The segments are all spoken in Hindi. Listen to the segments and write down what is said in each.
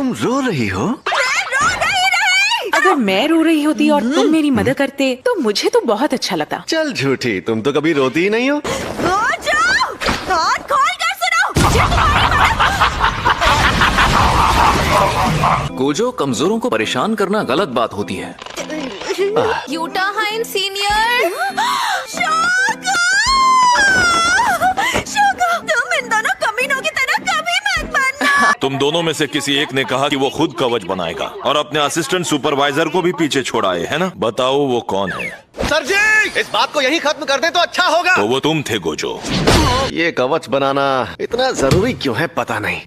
तुम रो रही हो? अगर मैं रो रही होती और तुम मेरी मदद करते तो मुझे तो बहुत अच्छा लगता। चल झूठी, तुम तो कभी रोती ही नहीं हो। गोजो, कमजोरों को परेशान करना गलत बात होती है। यूटा हाइन सीनियर। तुम इन दोनों कमीनों की तरह कभी मत बनना। तुम दोनों में से किसी एक ने कहा कि वो खुद कवच बनाएगा और अपने असिस्टेंट सुपरवाइजर को भी पीछे छोड़ाए, है ना? बताओ वो कौन है? सर जी, इस बात को यहीं खत्म कर दें तो अच्छा होगा। तो वो तुम थे गोजो। ये कवच बनाना इतना जरूरी क्यों है पता नहीं।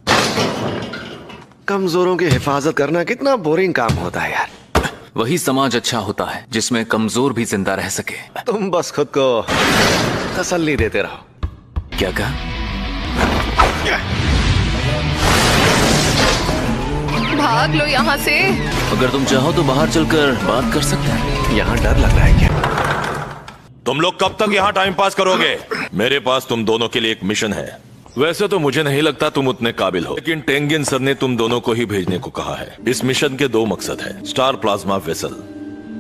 कमजोरों की हिफाजत करना कितना बोरिंग काम होता है यार। वही समाज अच्छा होता है जिसमें कमजोर भी जिंदा रह सके। तुम बस खुद को तसल्ली देते रहो। क्या कहा? भाग लो यहाँ से। अगर तुम चाहो तो बाहर चलकर बात कर सकते हैं। यहाँ डर लग रहा है क्या? तुम लोग कब तक यहाँ टाइम पास करोगे? मेरे पास तुम दोनों के लिए एक मिशन है। वैसे तो मुझे नहीं लगता तुम उतने काबिल हो, लेकिन टेंगिन सर ने तुम दोनों को ही भेजने को कहा है। इस मिशन के 2 मकसद है। स्टार प्लाज्मा वेसल,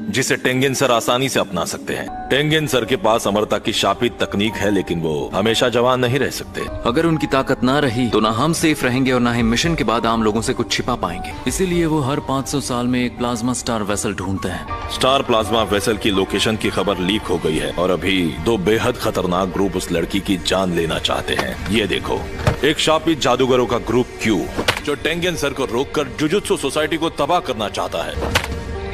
जिसे टेंगिन सर आसानी से अपना सकते हैं। टेंगिन सर के पास अमरता की शापित तकनीक है, लेकिन वो हमेशा जवान नहीं रह सकते। अगर उनकी ताकत ना रही तो ना हम सेफ रहेंगे और ना ही मिशन के बाद आम लोगों से कुछ छिपा पाएंगे। इसीलिए वो हर 500 साल में एक प्लाज्मा स्टार वेसल ढूंढते हैं। स्टार प्लाज्मा वेसल की लोकेशन की खबर लीक हो गई है और अभी 2 बेहद खतरनाक ग्रुप उस लड़की की जान लेना चाहते हैं। ये देखो, एक शापित जादूगरों का ग्रुप क्यू, जो टेंगिन सर को रोककर जुजुत्सु सोसाइटी को तबाह करना चाहता है।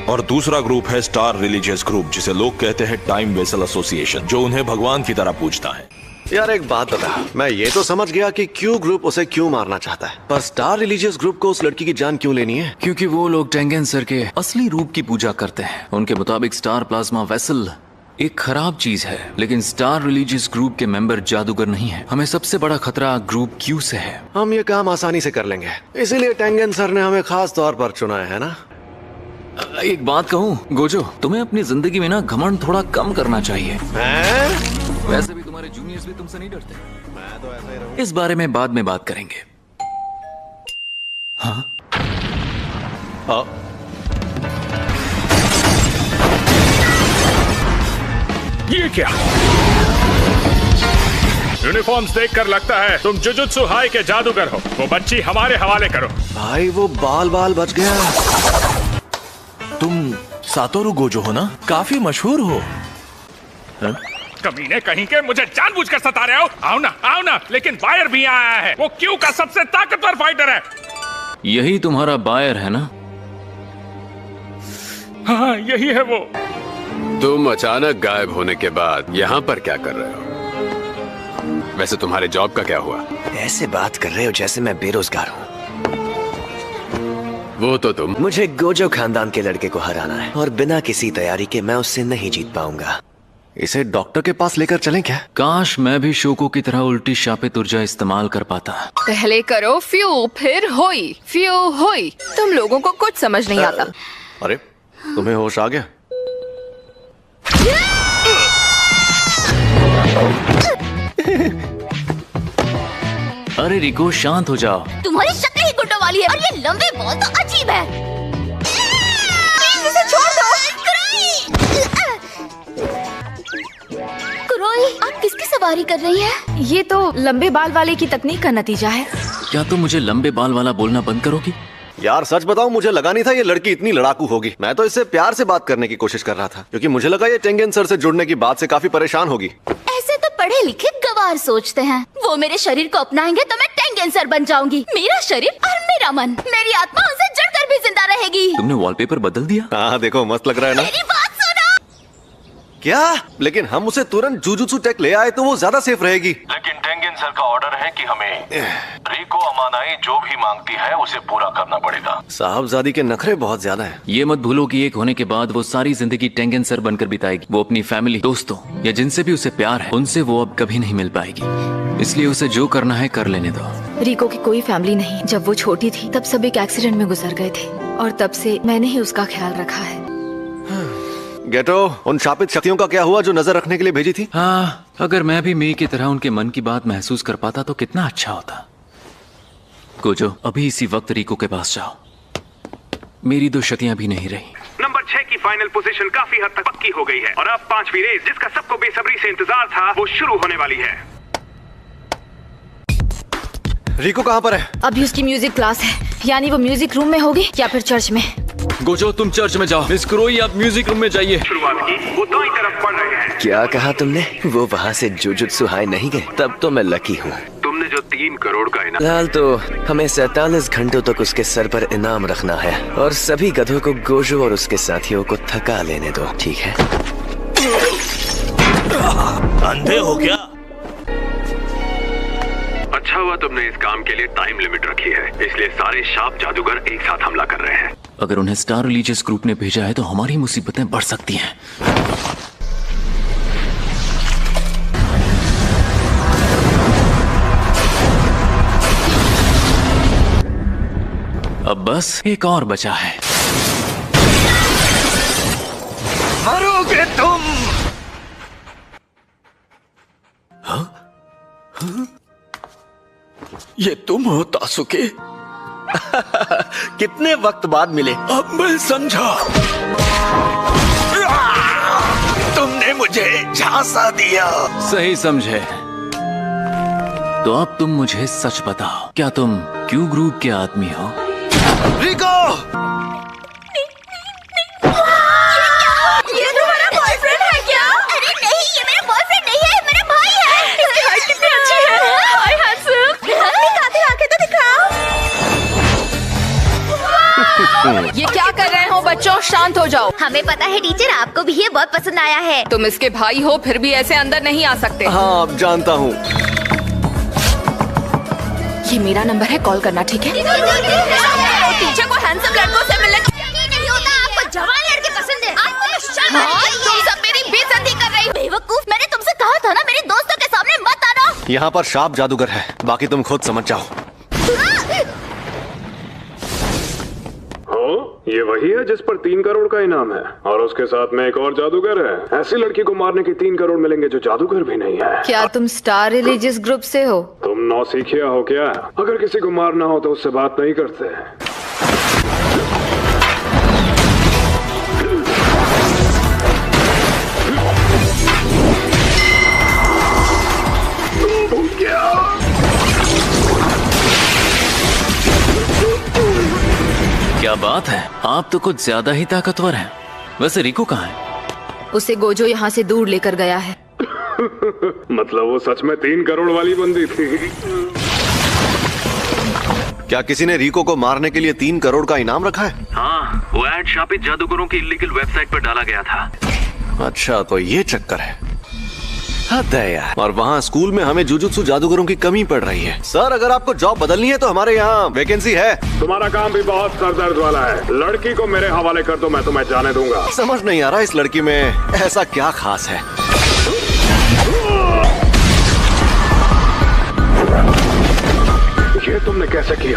और दूसरा ग्रुप है स्टार रिलीजियस ग्रुप, जिसे लोग कहते हैं टाइम वेसल एसोसिएशन, जो उन्हें भगवान की तरह पूजता है। यार एक बात बता, मैं ये तो समझ गया कि क्यू ग्रुप उसे क्यों मारना चाहता है, पर स्टार रिलीजियस ग्रुप को उस लड़की की जान क्यों लेनी है? क्योंकि वो लोग टेंगिन सर के असली रूप की पूजा करते हैं। उनके मुताबिक स्टार प्लाज्मा वेसल एक खराब चीज है, लेकिन स्टार रिलीजियस ग्रुप के मेंबर जादूगर नहीं है। हमें सबसे बड़ा खतरा ग्रुप क्यू से है। हम ये काम आसानी से कर लेंगे, इसीलिए टेंगिन सर ने हमें खास तौर पर चुना है ना? एक बात कहूँ गोजो, तुम्हें अपनी जिंदगी में ना घमंड थोड़ा कम करना चाहिए। वैसे भी तुम्हारे जूनियर्स भी तुमसे नहीं डरते। मैं तो ऐसा ही रहूं। इस बारे में बाद में बात करेंगे। हाँ? ये क्या? यूनिफॉर्म्स देखकर लगता है तुम जुजुत्सु हाई के जादूगर हो। वो बच्ची हमारे हवाले करो। भाई वो बाल बच गया। तुम सातोरु गोजो हो ना? काफी मशहूर हो। कमीने कहीं के, मुझे जानबूझकर सता रहे हो। आओ ना, लेकिन बायर भी आया है। वो क्यू का सबसे ताकतवर फाइटर है। यही तुम्हारा बायर है ना? हाँ, यही है वो। तुम अचानक गायब होने के बाद यहाँ पर क्या कर रहे हो? वैसे तुम्हारे जॉब का क्या हुआ? ऐसे बात कर रहे हो जैसे मैं बेरोजगार हूँ। वो तो तुम। मुझे गोजो खानदान के लड़के को हराना है और बिना किसी तैयारी के मैं उससे नहीं जीत पाऊंगा। इसे डॉक्टर के पास लेकर चलें क्या? काश मैं भी शोको की तरह उल्टी शापित ऊर्जा इस्तेमाल कर पाता। पहले करो फ्यू, फिर होई, फ्यू होई। तुम लोगों को कुछ समझ नहीं आता। अरे तुम्हें होश आ गया? अरे रिको, शांत हो जाओ। तुम्हारी शक्ल ही गुड्डो वाली है और ये लंबे बाल तो अजीब है। प्लीज इसे छोड़ दो। कुरोई, आप किसकी सवारी कर रही हैं? ये तो लंबे बाल वाले की तकनीक का नतीजा है। क्या तुम मुझे लंबे बाल वाला बोलना बंद करोगी? यार सच बताऊं, मुझे लगा नहीं था ये लड़की इतनी लड़ाकू होगी। मैं तो इससे प्यार से बात करने की कोशिश कर रहा था, क्योंकि मुझे लगा ये टेंगिन सर से जुड़ने की बात से काफी परेशान होगी। ऐसे तो पढ़े लिखे गवार सोचते हैं। वो मेरे शरीर को अपनाएंगे तो मैं टेंगिन सर बन जाऊंगी। मेरा शरीर और मेरा मन, मेरी आत्मा उनसे जुड़कर भी जिंदा रहेगी। तुमने वॉलपेपर बदल दिया? हाँ देखो, मस्त लग रहा है ना? मेरी बात सुनो। क्या? लेकिन हम उसे तुरंत जुजुत्सु टेक ले आए तो वो ज्यादा सेफ रहेगी। लेकिन टेंगिन सर का ऑर्डर है कि हमें रिको अमानाई जो भी मांगती है उसे पूरा करना पड़ेगा। साहबजादी के नखरे बहुत ज्यादा हैं। ये मत भूलो कि एक होने के बाद वो सारी जिंदगी टेंगिन सर बनकर बिताएगी। वो अपनी फैमिली, दोस्तों या जिनसे भी उसे प्यार है, उनसे वो अब कभी नहीं मिल पाएगी। इसलिए उसे जो करना है कर लेने दो। रिको की कोई फैमिली नहीं। जब वो छोटी थी तब सब एक एक्सीडेंट में गुजर गए थे और तब से मैंने ही उसका ख्याल रखा है। गेटो, उन शापित शक्तियों का क्या हुआ जो नजर रखने के लिए भेजी थी? हाँ, अगर मैं भी मी की तरह उनके मन की बात महसूस कर पाता तो कितना अच्छा होता। गोजो, अभी इसी वक्त रिको के पास जाओ। मेरी 2 क्षतियां भी नहीं रही। नंबर 6 की फाइनल पोजीशन काफी हद तक पक्की हो गई है और अब 5वीं रेस जिसका सबको बेसब्री से इंतजार था वो शुरू होने वाली है। रिको कहाँ पर है? अभी उसकी म्यूजिक क्लास है, यानी वो म्यूजिक रूम में होगी या फिर चर्च में। गोजो तुम चर्च में जाओ, मिस क्रोई आप म्यूजिक रूम में जाइए। शुरुआत की वो दाईं तरफ बढ़ रहे हैं। क्या कहा तुमने? वो वहाँ से जुजुत्सु हाई नहीं गए? तब तो मैं लकी हूँ। तुमने जो 3 करोड़ का इनाम। फिलहाल तो हमें 47 घंटों तक उसके सर पर इनाम रखना है और सभी गधों को गोजो और उसके साथियों को थका लेने दो, ठीक है? अंधे हो क्या? अच्छा हुआ तुमने इस काम के लिए टाइम लिमिट रखी है, इसलिए सारे शाप जादूगर एक साथ हमला कर रहे हैं। अगर उन्हें स्टार रिलीजियस ग्रुप ने भेजा है तो हमारी मुसीबतें बढ़ सकती हैं। अब बस एक और बचा है। मरोगे तुम! ये तुम हो तासुके? कितने वक्त बाद मिले? अब मैं समझा। तुमने मुझे झांसा दिया। सही समझे। तो अब तुम मुझे सच बताओ, क्या तुम क्यू ग्रुप के आदमी हो? रिको! ये तुम्हारा बॉयफ्रेंड है क्या? अरे नहीं, ये मेरा बॉयफ्रेंड नहीं है, मेरा भाई है। इसकी हाइट कितनी अच्छी है। हाय हैंडसम। दिखाते आंखें तो दिखाओ। ये क्या कर रहे हो बच्चों? शांत हो जाओ। हमें पता है टीचर, आपको भी ये बहुत पसंद आया है। तुम इसके भाई हो, फिर भी ऐसे अंदर नहीं आ सकते। हाँ, अब जानता हूँ। ये मेरा नंबर है, कॉल करना, ठीक है? टीचर को हैंडसम लड़कों से मिलने नहीं होता, आपको जवान लड़के पसंद है। आपको तो शर्म आनी चाहिए। तुम सब मेरी बेइज्जती कर रही हो। बेवकूफ, मैंने तुमसे कहा था ना मेरे दोस्तों के सामने मत आना। यहाँ पर शाप जादूगर है, बाकी तुम खुद समझ जाओ। ये वही है जिस पर 3 करोड़ का इनाम है और उसके साथ में एक और जादूगर है। ऐसी लड़की को मारने के 3 करोड़ मिलेंगे जो जादूगर भी नहीं है। क्या तुम स्टार रिलीजियस ग्रुप से हो? तुम नौसिखिया हो क्या? अगर किसी को मारना हो तो उससे बात नहीं करते। क्या बात है, आप तो कुछ ज्यादा ही ताकतवर हैं। वैसे रिको कहाँ है? उसे गोजो यहाँ से दूर लेकर गया है। मतलब वो सच में 3 करोड़ वाली बंदी थी। क्या किसी ने रिको को मारने के लिए 3 करोड़ का इनाम रखा है? हाँ, वो ऐड शापित जादूगरों की इलीगल वेबसाइट पर डाला गया था। अच्छा, तो ये चक्कर है। हद है यार। और वहाँ स्कूल में हमें जुजुत्सु जादूगरों की कमी पड़ रही है। सर, अगर आपको जॉब बदलनी है तो हमारे यहाँ वैकेंसी है। तुम्हारा काम भी बहुत सरदर्द वाला है। लड़की को मेरे हवाले कर दो, मैं तुम्हें जाने दूंगा। समझ नहीं आ रहा इस लड़की में ऐसा क्या खास है। ये तुमने कैसे किया?